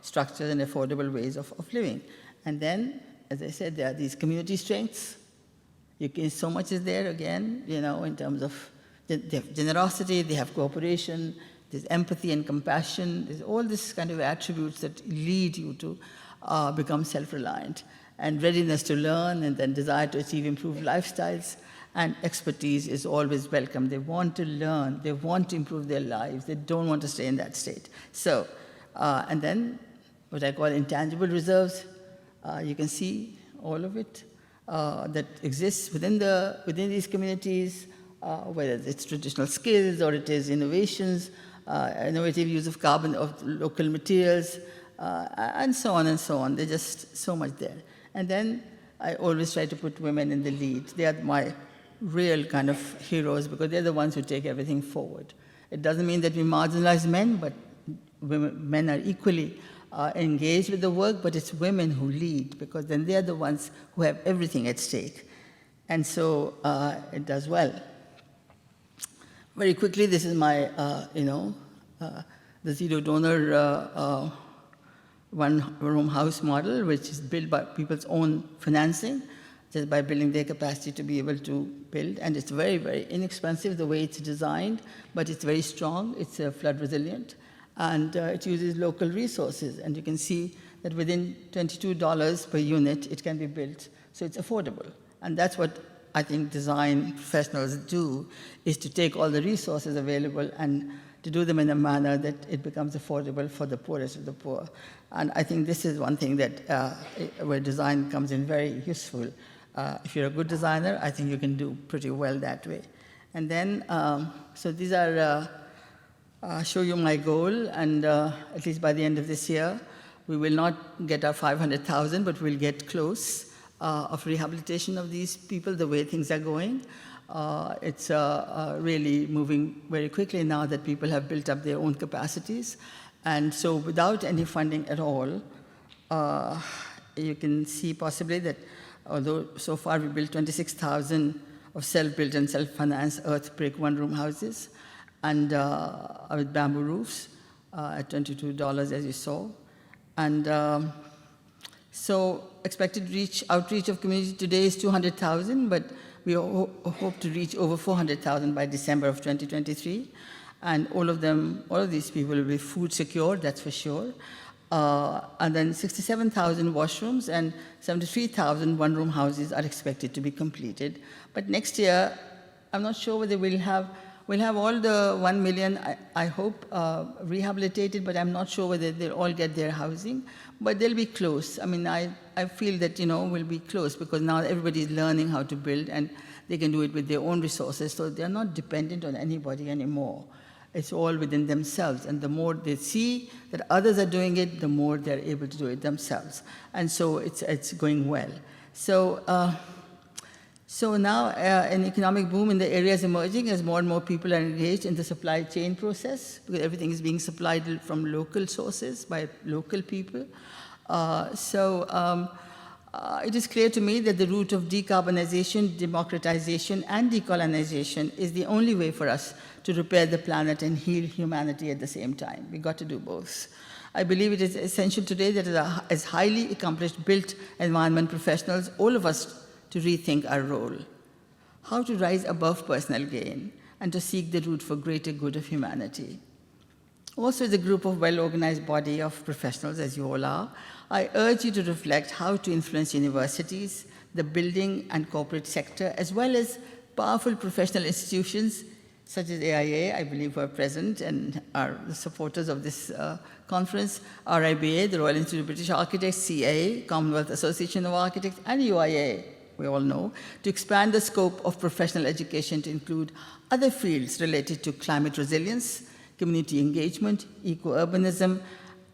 structures and affordable ways of living. And then, as I said, there are these community strengths. So much is there, again, in terms of they have generosity, they have cooperation, there's empathy and compassion, there's all this kind of attributes that lead you to become self-reliant, and readiness to learn, and then desire to achieve improved lifestyles, and expertise is always welcome. They want to learn, they want to improve their lives, they don't want to stay in that state. So, and then what I call intangible reserves, you can see all of it that exists within these communities, whether it's traditional skills or it is innovations, innovative use of carbon, of local materials, and so on and so on. There's just so much there. And then I always try to put women in the lead. They are my real kind of heroes because they're the ones who take everything forward. It doesn't mean that we marginalize men, but men are equally engaged with the work, but it's women who lead because then they're the ones who have everything at stake. And so it does well. Very quickly, this is my, the zero donor one-room house model, which is built by people's own financing, just by building their capacity to be able to build. And it's very, very inexpensive the way it's designed, but it's very strong. It's flood resilient, and it uses local resources. And you can see that within $22 per unit, it can be built. So it's affordable. And that's what I think design professionals do, is to take all the resources available and to do them in a manner that it becomes affordable for the poorest of the poor. And I think this is one thing that where design comes in very useful. If you're a good designer, I think you can do pretty well that way. And then, so these are, show you my goal, and at least by the end of this year, we will not get our 500,000, but we'll get close of rehabilitation of these people, the way things are going. It's really moving very quickly now that people have built up their own capacities. And so without any funding at all, you can see possibly that although so far we built 26,000 of self-built and self-financed earth brick one-room houses, and with bamboo roofs at $22, as you saw. And so expected outreach of community today is 200,000, but we hope to reach over 400,000 by December of 2023. And all of these people will be food secure, that's for sure. And then 67,000 washrooms and 73,000 one-room houses are expected to be completed. But next year, I'm not sure whether we'll have all the 1 million, I hope, rehabilitated, but I'm not sure whether they'll all get their housing. But they'll be close. I mean, I feel that, we'll be close because now everybody's learning how to build and they can do it with their own resources, so they're not dependent on anybody anymore. It's all within themselves, and the more they see that others are doing it, the more they're able to do it themselves. And so it's going well. So, so now an economic boom in the area is emerging as more and more people are engaged in the supply chain process, because everything is being supplied from local sources by local people. It is clear to me that the route of decarbonization, democratization, and decolonization is the only way for us to repair the planet and heal humanity at the same time. We've got to do both. I believe it is essential today that as highly accomplished built environment professionals, all of us to rethink our role, how to rise above personal gain, and to seek the route for greater good of humanity. Also, as a group of well-organized body of professionals, as you all are, I urge you to reflect how to influence universities, the building and corporate sector, as well as powerful professional institutions such as AIA, I believe, who are present and are the supporters of this conference, RIBA, the Royal Institute of British Architects, CA, Commonwealth Association of Architects, and UIA, we all know, to expand the scope of professional education to include other fields related to climate resilience, community engagement, eco-urbanism,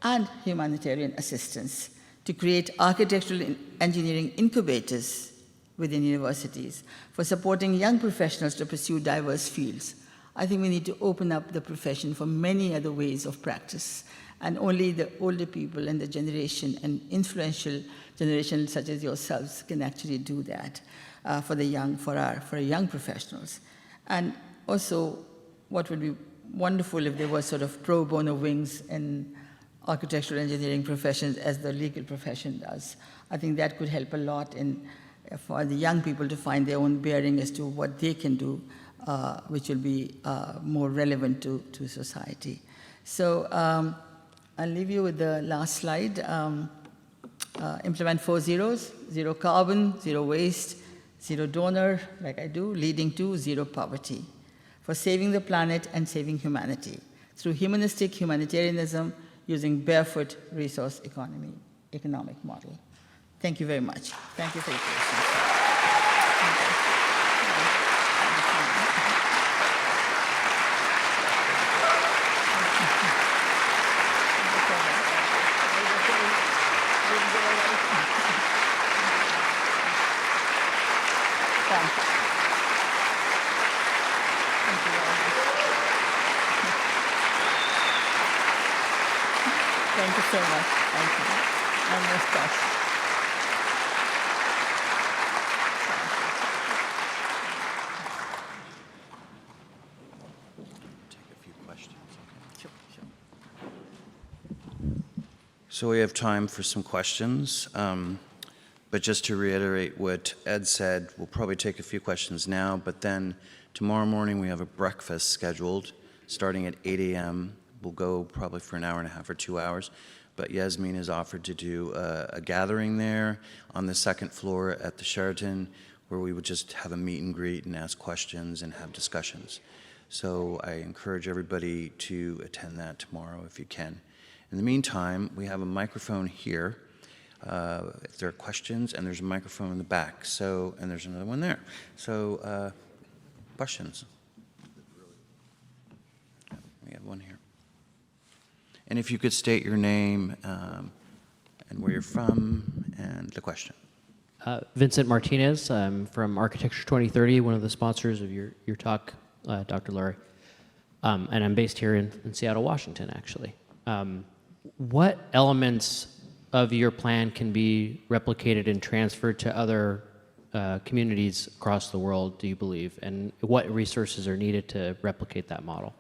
and humanitarian assistance, to create architectural engineering incubators within universities for supporting young professionals to pursue diverse fields. I think we need to open up the profession for many other ways of practice, and only the older people and the generation and influential generation such as yourselves can actually do that for our young professionals. And also, what would be wonderful if there was sort of pro bono wings in architectural engineering professions as the legal profession does. I think that could help a lot for the young people to find their own bearing as to what they can do, which will be more relevant to society. So I'll leave you with the last slide. Implement 4 zeros: zero carbon, zero waste, zero donor, like I do, leading to zero poverty, for saving the planet and saving humanity through humanistic humanitarianism using barefoot resource economic model. Thank you very much. Thank you for your patience. Yeah. Thank you very much. Thank you so much. Thank you. I'm most touched.
Take a few questions. Okay.
Sure, sure.
So we have time for some questions. But just to reiterate what Ed said, we'll probably take a few questions now, but then tomorrow morning we have a breakfast scheduled starting at 8 a.m. We'll go probably for an hour and a half or 2 hours. But Yasmeen has offered to do a gathering there on the second floor at the Sheraton where we would just have a meet and greet and ask questions and have discussions. So I encourage everybody to attend that tomorrow if you can. In the meantime, we have a microphone here. If there are questions, and there's a microphone in the back, so, and there's another one there. So, questions? We have one here. And if you could state your name and where you're from and the question.
Vincent Martinez. I'm from Architecture 2030, one of the sponsors of your talk, Dr. Lari. And I'm based here in Seattle, Washington, actually. What elements of your plan can be replicated and transferred to other communities across the world, do you believe? And what resources are needed to replicate that model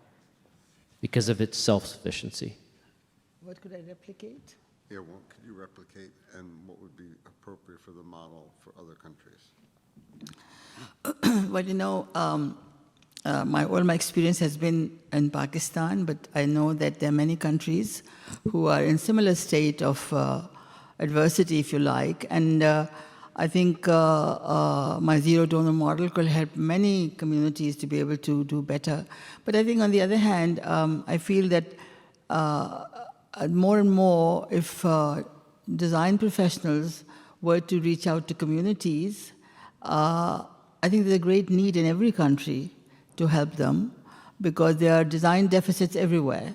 because of its self-sufficiency?
What could I replicate?
Yeah, what could you replicate and what would be appropriate for the model for other countries?
Well, you know, all my experience has been in Pakistan, but I know that there are many countries who are in similar state of adversity, if you like, and I think my zero donor model could help many communities to be able to do better. But I think on the other hand, I feel that more and more, if design professionals were to reach out to communities, I think there's a great need in every country to help them because there are design deficits everywhere.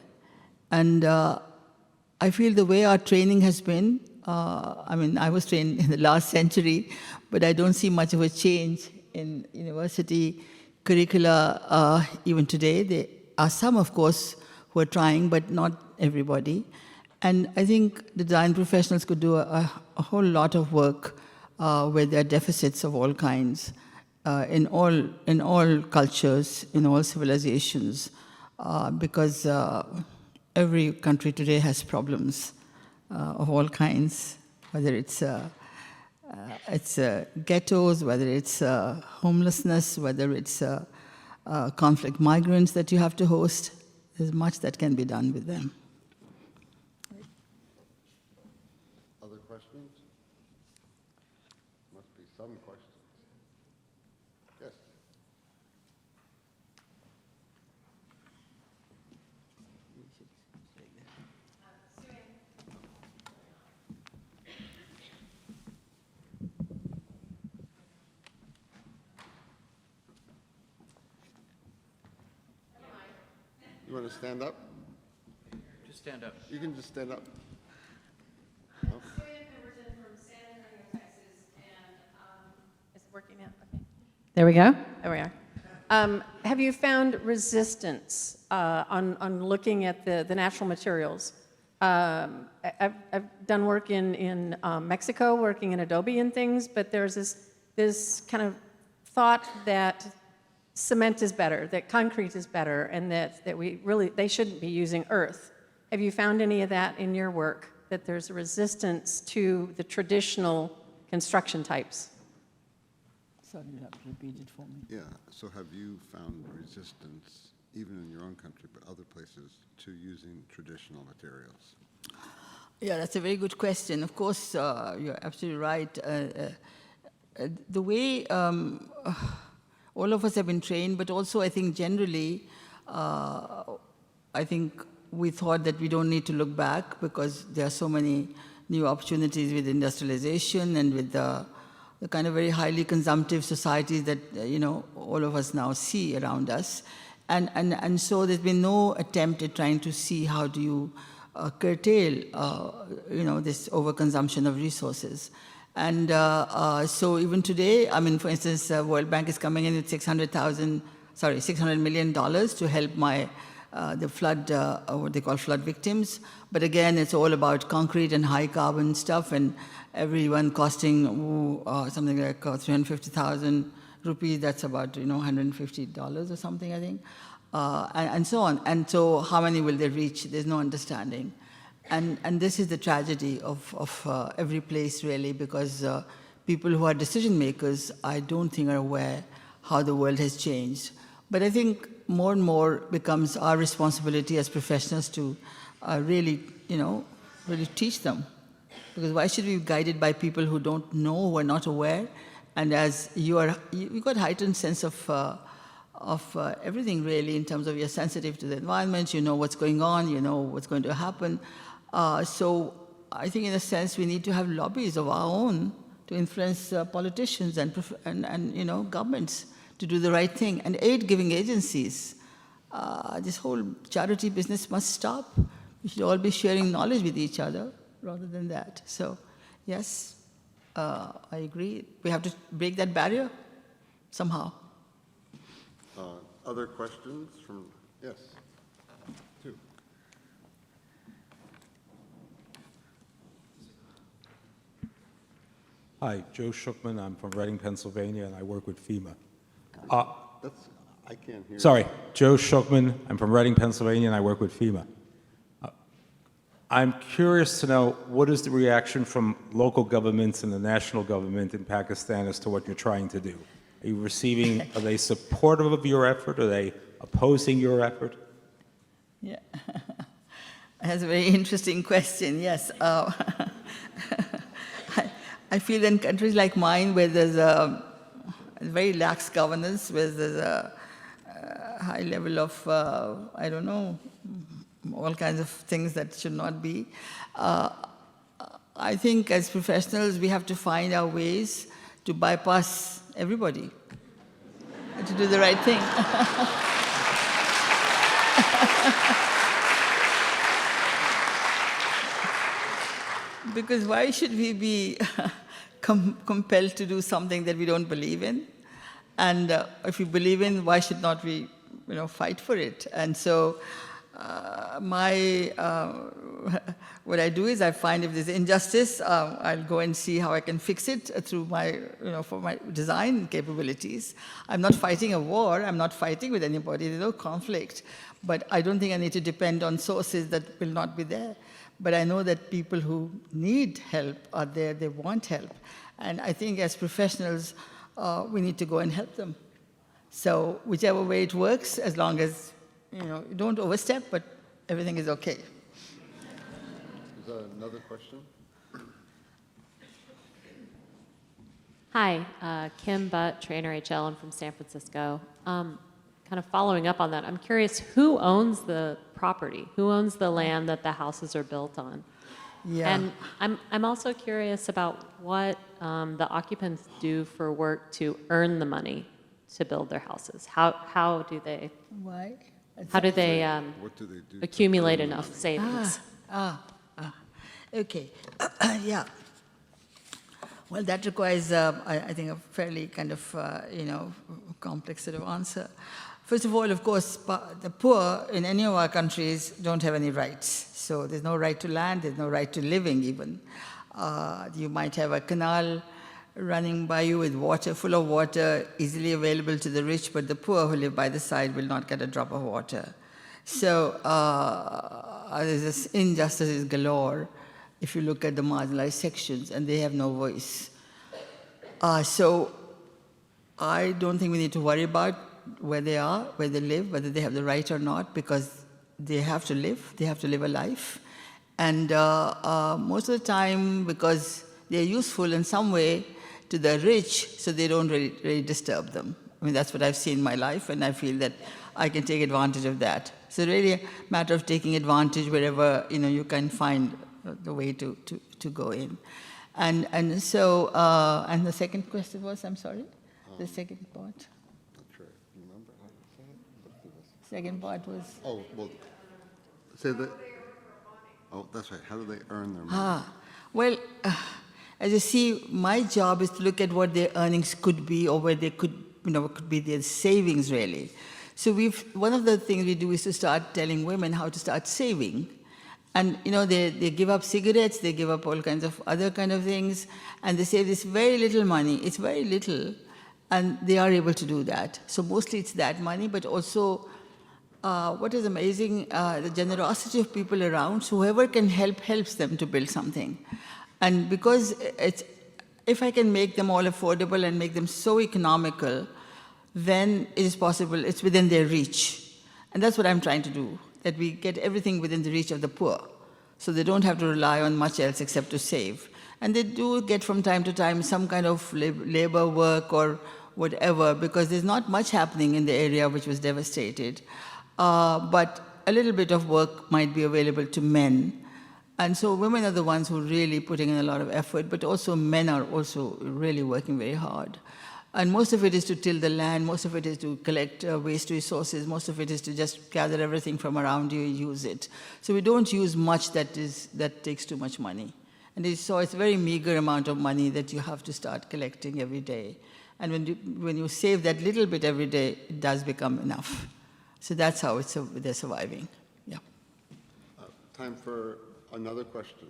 And I feel the way our training has been, I mean, I was trained in the last century, but I don't see much of a change in university curricula even today. There are some, of course, who are trying, but not everybody. And I think the design professionals could do a whole lot of work where there are deficits of all kinds. In all cultures, in all civilizations, because every country today has problems of all kinds, whether it's ghettos, whether it's homelessness, whether it's conflict migrants that you have to host. There's much that can be done with them.
Other questions? Must be some questions. Yes. You want to stand up?
Just stand up.
You can just stand up.
Is it working now? Okay. There we go. There we are. Have you found resistance on looking at the natural materials? I've done work in Mexico, working in Adobe and things, but there's this kind of thought that cement is better, that concrete is better, and that they shouldn't be using earth. Have you found any of that in your work, that there's a resistance to the traditional construction types?
Sorry, you have to repeat it for me.
Yeah, so have you found resistance, even in your own country, but other places, to using traditional materials?
Yeah, that's a very good question. Of course, you're absolutely right. The way all of us have been trained, but also I think generally, I think we thought that we don't need to look back because there are so many new opportunities with industrialization and with the kind of very highly consumptive societies that all of us now see around us, and so there's been no attempt at trying to see how do you curtail this overconsumption of resources. And so even today, I mean, for instance, World Bank is coming in with $600 million to help the flood, what they call flood victims. But again, it's all about concrete and high carbon stuff, and everyone costing something like 350,000 rupees. That's about $150 or something, I think, and so on. And so, how many will they reach? There's no understanding. And this is the tragedy of every place, really, because people who are decision makers, I don't think are aware how the world has changed. But I think more and more becomes our responsibility as professionals to really teach them. Because why should we be guided by people who don't know, who are not aware? And as you've got heightened sense of everything, really, in terms of you're sensitive to the environment, you know what's going on, you know what's going to happen. So I think, in a sense, we need to have lobbies of our own to influence politicians and governments to do the right thing, and aid-giving agencies. This whole charity business must stop. We should all be sharing knowledge with each other rather than that. So, yes, I agree. We have to break that barrier somehow.
Other questions from, yes, two.
Hi, Joe Shookman. I'm from Reading, Pennsylvania, and I work with FEMA.
I can't hear.
Sorry, Joe Shookman. I'm from Reading, Pennsylvania, and I work with FEMA. I'm curious to know, what is the reaction from local governments and the national government in Pakistan as to what you're trying to do? Are they supportive of your effort? Are they opposing your effort?
Yeah, that's a very interesting question, yes. I feel in countries like mine, where there's a very lax governance, where there's a high level of, I don't know, all kinds of things that should not be. I think as professionals, we have to find our ways to bypass everybody and to do the right thing. Because why should we be compelled to do something that we don't believe in? And if we believe in, why should not we, fight for it? And so, what I do is I find if there's injustice, I'll go and see how I can fix it through for my design capabilities. I'm not fighting a war. I'm not fighting with anybody. There's no conflict. But I don't think I need to depend on sources that will not be there. But I know that people who need help are there. They want help. And I think as professionals, we need to go and help them. So whichever way it works, as long as you don't overstep, but everything is okay.
Is there another question?
Hi, Kim Butt, trainer HL. I'm from San Francisco. Kind of following up on that, I'm curious, who owns the property? Who owns the land that the houses are built on?
Yeah.
And I'm also curious about what the occupants do for work to earn the money to build their houses. How do they?
Why?
How do they
What do they do?
accumulate enough savings?
Okay. Yeah. Well, that requires, I think, a fairly kind of, complex sort of answer. First of all, of course, the poor in any of our countries don't have any rights. So there's no right to land, there's no right to living even. You might have a canal running by you with water, full of water, easily available to the rich, but the poor who live by the side will not get a drop of water. So there's this injustices galore if you look at the marginalized sections, and they have no voice. So I don't think we need to worry about where they are, where they live, whether they have the right or not, because they have to live a life. And most of the time, because they're useful in some way to the rich, so they don't really disturb them. I mean, that's what I've seen in my life, and I feel that I can take advantage of that. So really a matter of taking advantage wherever you can find the way to go in. And so, and the second question was, I'm sorry? The second part?
Not sure. You remember how to say it? Let's do this.
Second part was?
Oh, well, say that. Oh, that's right. How do they earn their money?
Well, As you see, my job is to look at what their earnings could be or where they could, could be their savings really. So one of the things we do is to start telling women how to start saving. And they give up cigarettes, they give up all kinds of other kind of things, and they save this very little money. It's very little, and they are able to do that. So mostly it's that money, but also what is amazing, the generosity of people around. So whoever can help helps them to build something. And because if I can make them all affordable and make them so economical, then it is possible, it's within their reach. And that's what I'm trying to do, that we get everything within the reach of the poor. So they don't have to rely on much else except to save. And they do get from time to time some kind of labor work or whatever, because there's not much happening in the area which was devastated. But a little bit of work might be available to men. And so women are the ones who are really putting in a lot of effort, but also men are also really working very hard. And most of it is to till the land, most of it is to collect waste resources, most of it is to just gather everything from around you and use it. So we don't use much that takes too much money. And so it's a very meager amount of money that you have to start collecting every day. And when you save that little bit every day, it does become enough. So that's how they're surviving. Yeah.
Time for another question.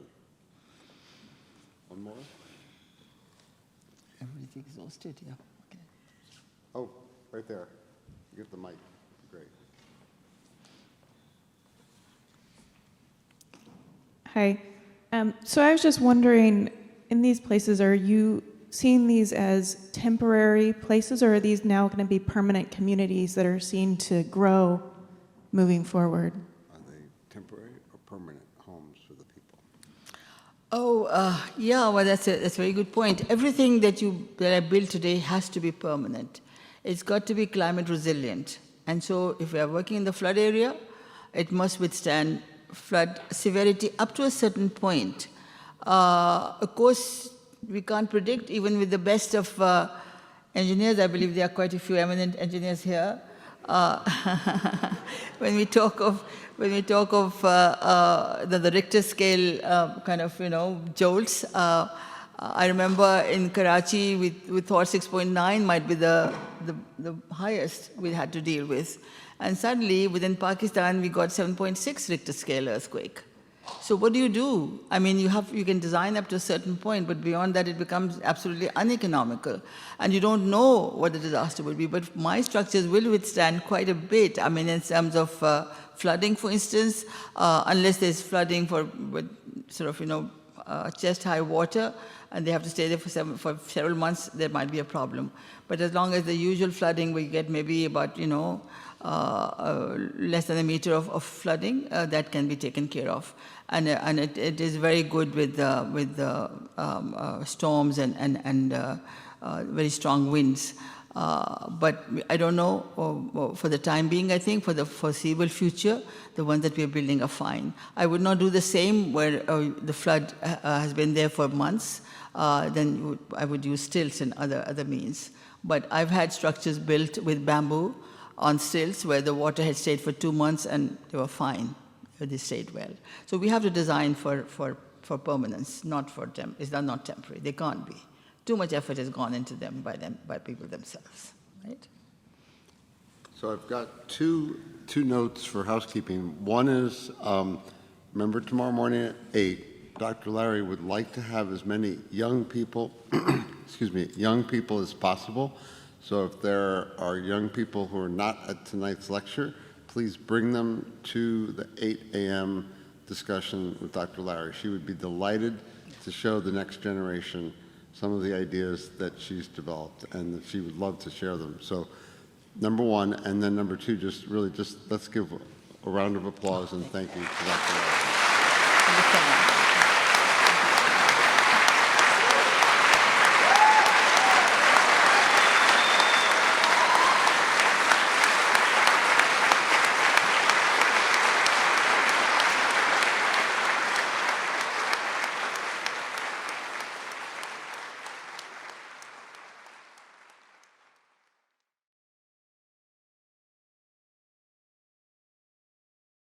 One more?
Everything exhausted, yeah. Okay.
Oh, right there. You get the mic. Great.
Hi. So I was just wondering, in these places, are you seeing these as temporary places, or are these now going to be permanent communities that are seen to grow moving forward?
Are they temporary or permanent homes for the people?
Oh, yeah, well, that's a very good point. Everything that I build today has to be permanent. It's got to be climate resilient. And so if we are working in the flood area, it must withstand flood severity up to a certain point. Of course, we can't predict, even with the best of engineers. I believe there are quite a few eminent engineers here. When we talk of the Richter scale kind of jolts, I remember in Karachi we thought 6.9 might be the highest we had to deal with, and suddenly within Pakistan we got 7.6 Richter scale earthquake. So what do? I mean, you can design up to a certain point, but beyond that it becomes absolutely uneconomical. And you don't know what the disaster will be, but my structures will withstand quite a bit. I mean, in terms of flooding, for instance, unless there's flooding with sort of, chest-high water, and they have to stay there for several months, there might be a problem. But as long as the usual flooding, we get maybe about, less than a meter of flooding, that can be taken care of. And it is very good with storms and very strong winds. But I don't know, for the time being, I think for the foreseeable future, the ones that we are building are fine. I would not do the same where the flood has been there for months. Then I would use stilts and other means. But I've had structures built with bamboo on stilts where the water had stayed for 2 months and they were fine. They stayed well. So we have to design for permanence, not for it's not temporary. They can't be. Too much effort has gone into them by people themselves, right?
So I've got two notes for housekeeping. One is, remember tomorrow morning at 8, Dr. Lari would like to have as many young people, young people as possible. So if there are young people who are not at tonight's lecture, please bring them to the 8 a.m. discussion with Dr. Lari. She would be delighted to show the next generation some of the ideas that she's developed, and that she would love to share them. So number one, and then number two, let's give a round of applause and thank you to Dr. Lari.